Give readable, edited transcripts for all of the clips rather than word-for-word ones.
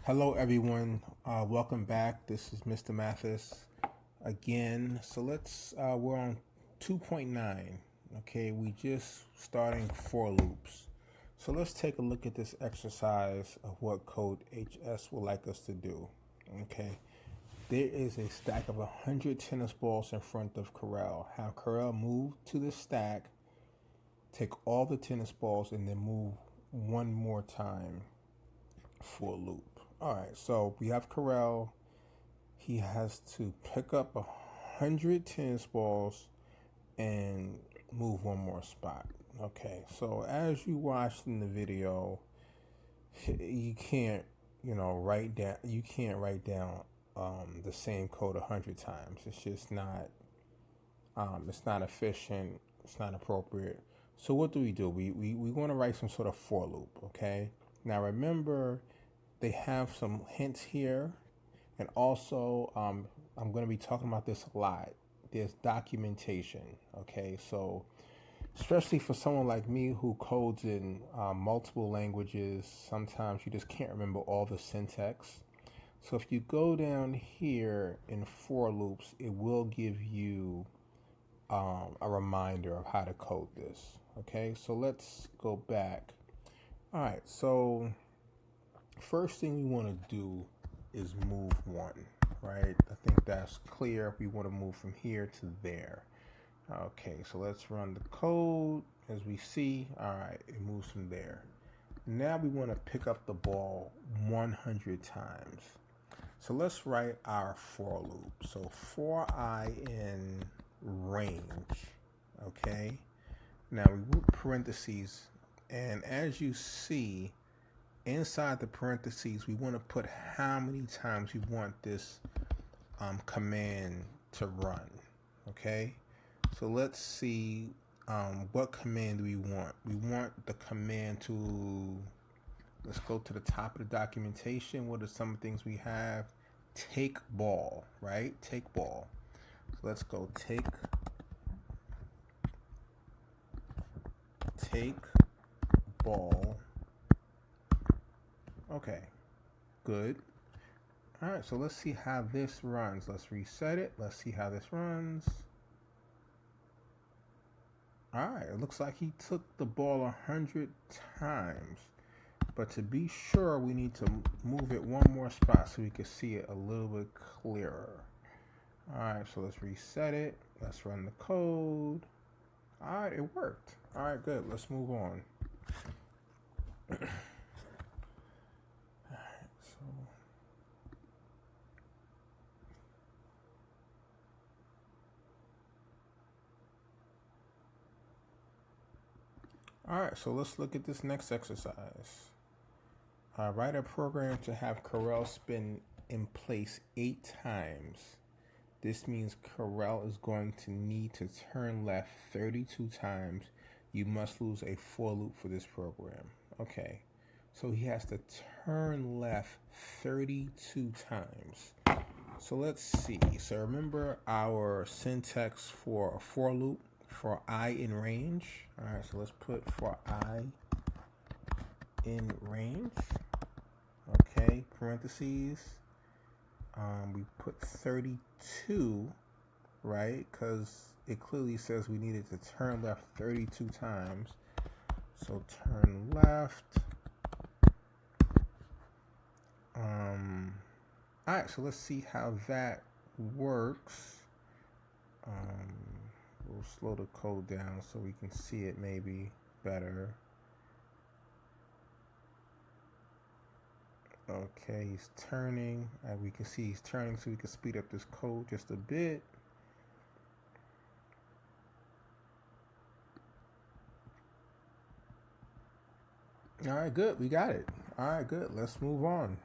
Hello, everyone. Welcome back. This is Mr. Mathis again. So we're on 2.9. Okay, we just starting for loops. So let's take a look at this exercise of what Codehs would like us to do. Okay, there is a stack of 100 tennis balls in front of Corel. Have Corel move to the stack, take all the tennis balls, and then move one more time for a loop. All right, so we have Corel. He has to pick up 100 tennis balls and move one more spot. Okay, so as you watched in the video, you can't, write down. You can't write down the same code 100 times. It's just not. It's not efficient. It's not appropriate. So what do? We want to write some sort of for loop. Okay. Now remember, they have some hints here, and also I'm going to be talking about this a lot. There's documentation, okay? So especially for someone like me who codes in multiple languages, sometimes you just can't remember all the syntax. So if you go down here in for loops, it will give you a reminder of how to code this, okay? So let's go back. All right, so first thing we want to do is move one, right? I think that's clear. We want to move from here to there. Okay, so let's run the code. As we see, all right, it moves from there. Now we want to pick up the ball 100 times. So let's write our for loop. So for I in range, okay? Now we put parentheses, and as you see, inside the parentheses, we want to put how many times we want this command to run, okay? So let's see, what command do we want? We want the command to, let's go to the top of the documentation. What are some things we have? Take ball, right? Take ball. So let's go take ball. Okay, good. All right, so let's see how this runs. Let's reset it. Let's see how this runs. All right, it looks like he took the ball 100 times. But to be sure, we need to move it one more spot so we can see it a little bit clearer. All right, so let's reset it. Let's run the code. All right, it worked. All right, good. Let's move on. All right, so let's look at this next exercise. Write a program to have Corel spin in place 8 times. This means Corel is going to need to turn left 32 times. You must lose a for loop for this program. Okay, so he has to turn left 32 times. So let's see. So remember our syntax for a for loop. For I in range. All right, so let's put for I in range. Okay, parentheses. We put 32, right? Because it clearly says we needed to turn left 32 times. So turn left. All right, so let's see how that works. We'll slow the code down so we can see it maybe better. Okay, he's turning. And we can see he's turning, so we can speed up this code just a bit. All right, good. We got it. All right, good. Let's move on.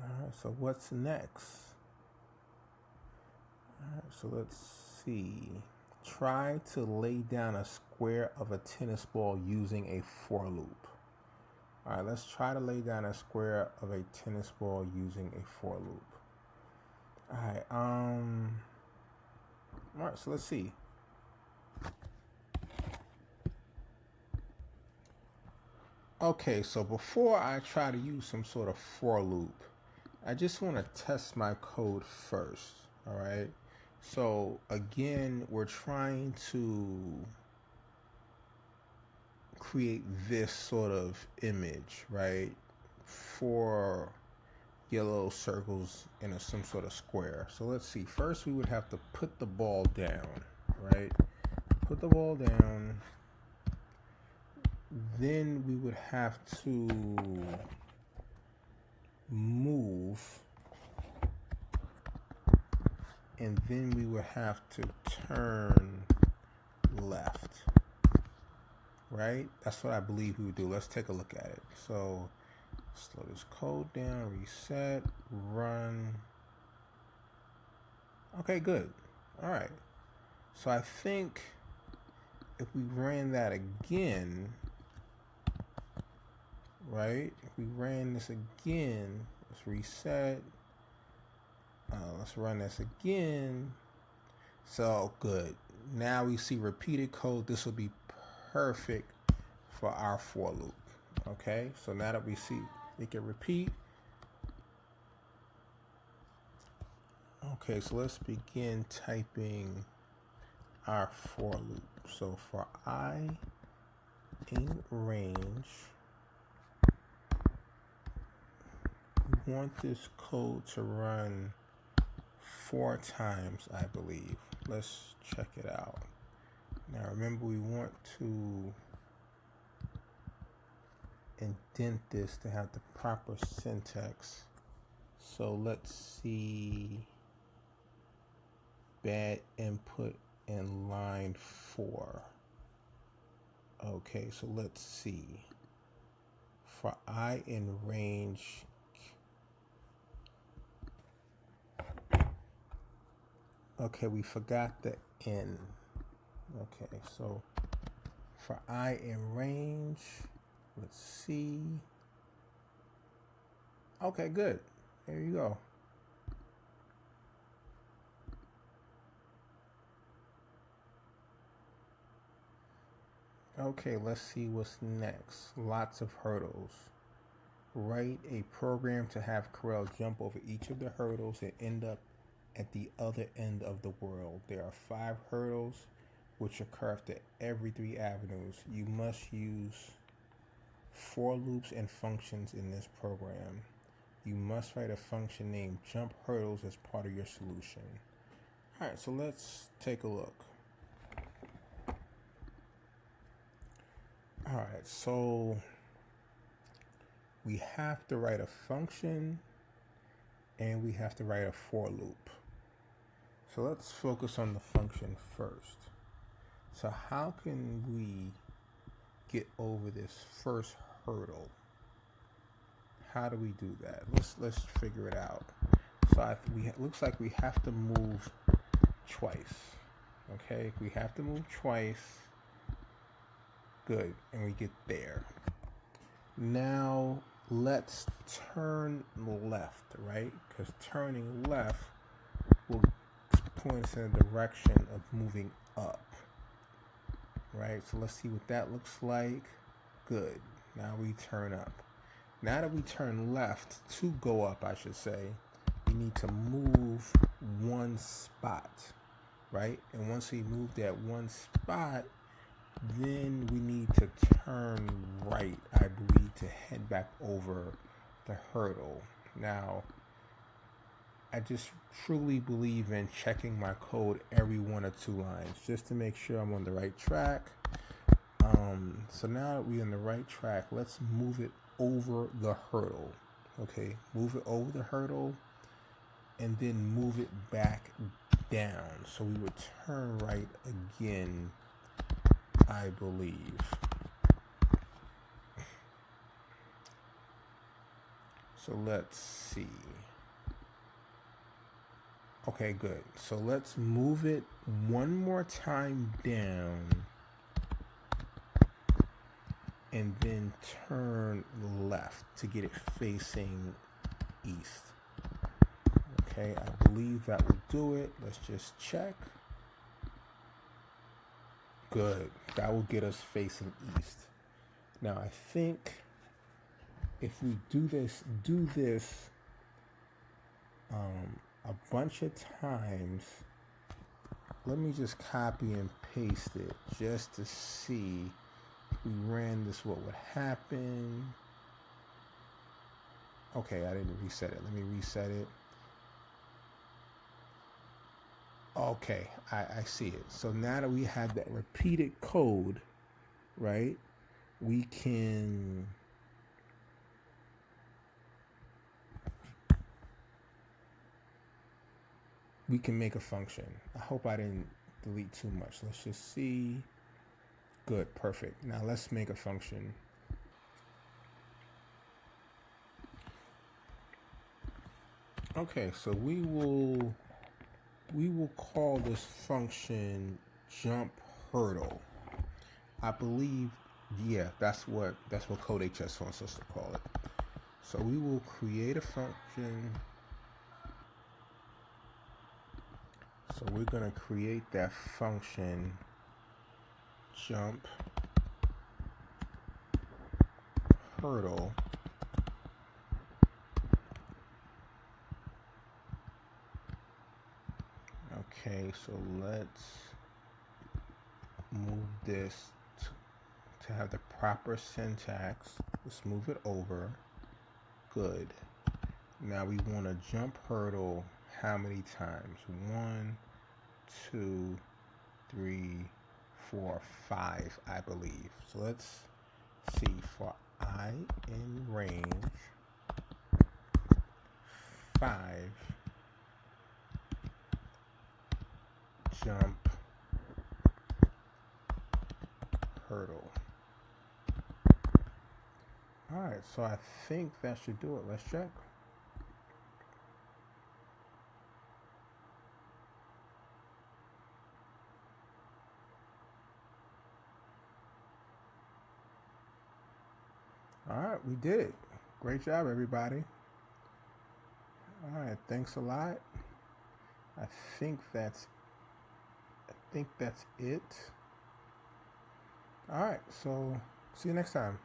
All right, so what's next? All right, so let's see. Try to lay down a square of a tennis ball using a for loop. All right, let's try to lay down a square of a tennis ball using a for loop. All right, so let's see. Okay, so before I try to use some sort of for loop, I just want to test my code first. All right. So again, we're trying to create this sort of image, right? For yellow circles in some sort of square. So let's see. First, we would have to put the ball down, right? Put the ball down. Then we would have to move, and then we would have to turn left, right? That's what I believe we would do. Let's take a look at it. So slow this code down, reset, run. Okay, good. All right. So I think if we ran that again, right? If we ran this again, let's reset. Let's run this again. So good. Now we see repeated code. This will be perfect for our for loop. Okay, so now that we see it can repeat. Okay, so let's begin typing our for loop. So for I in range, we want this code to run 4 times, I believe. Let's check it out. Now remember, we want to indent this to have the proper syntax. So let's see, bad input in line 4. Okay, so let's see. For I in range, okay, we forgot the N. Okay, so for I in range, let's see. Okay, good. There you go. Okay, let's see what's next. Lots of hurdles. Write a program to have Corel jump over each of the hurdles and end up at the other end of the world. There are 5 hurdles which occur after every 3 avenues. You must use for loops and functions in this program. You must write a function named jump hurdles as part of your solution. All right, so let's take a look. All right, so we have to write a function and we have to write a for loop. So let's focus on the function first. So how can we get over this first hurdle? How do we do that? Let's figure it out. So looks like we have to move twice. Okay, we have to move twice. Good, and we get there. Now let's turn left, right? Because turning left will point us in a direction of moving up, right? So let's see what that looks like. Good. Now we turn up. Now that we turn left, to go up, I should say, we need to move 1 spot, right? And once we move that 1 spot, then we need to turn right, I believe, to head back over the hurdle. Now, I just truly believe in checking my code every 1 or 2 lines just to make sure I'm on the right track. So now that we're on the right track, let's move it over the hurdle. Okay, move it over the hurdle and then move it back down. So we would turn right again, I believe. So let's see. Okay, good. So let's move it 1 more time down and then turn left to get it facing east. Okay, I believe that will do it. Let's just check. Good. That will get us facing east. Now I think if we do this a bunch of times, let me just copy and paste it just to see if we ran this, what would happen. Okay, I didn't reset it. Let me reset it. Okay, I see it. So now that we have that repeated code, right, we can make a function. I hope I didn't delete too much. Let's just see. Good, perfect. Now let's make a function. Okay, so we will call this function jump hurdle. I believe, yeah, that's what Codehs wants us to call it. So we will create a function. So we're going to create that function jump hurdle. Okay, so let's move this to have the proper syntax. Let's move it over. Good. Now we want to jump hurdle how many times? 1, 2, 3, 4, 5, I believe. So let's see. For I in range 5, jump hurdle. All right, so I think that should do it. Let's check. All right, we did it. Great job, everybody. All right, thanks a lot. I think that's it. All right, so see you next time.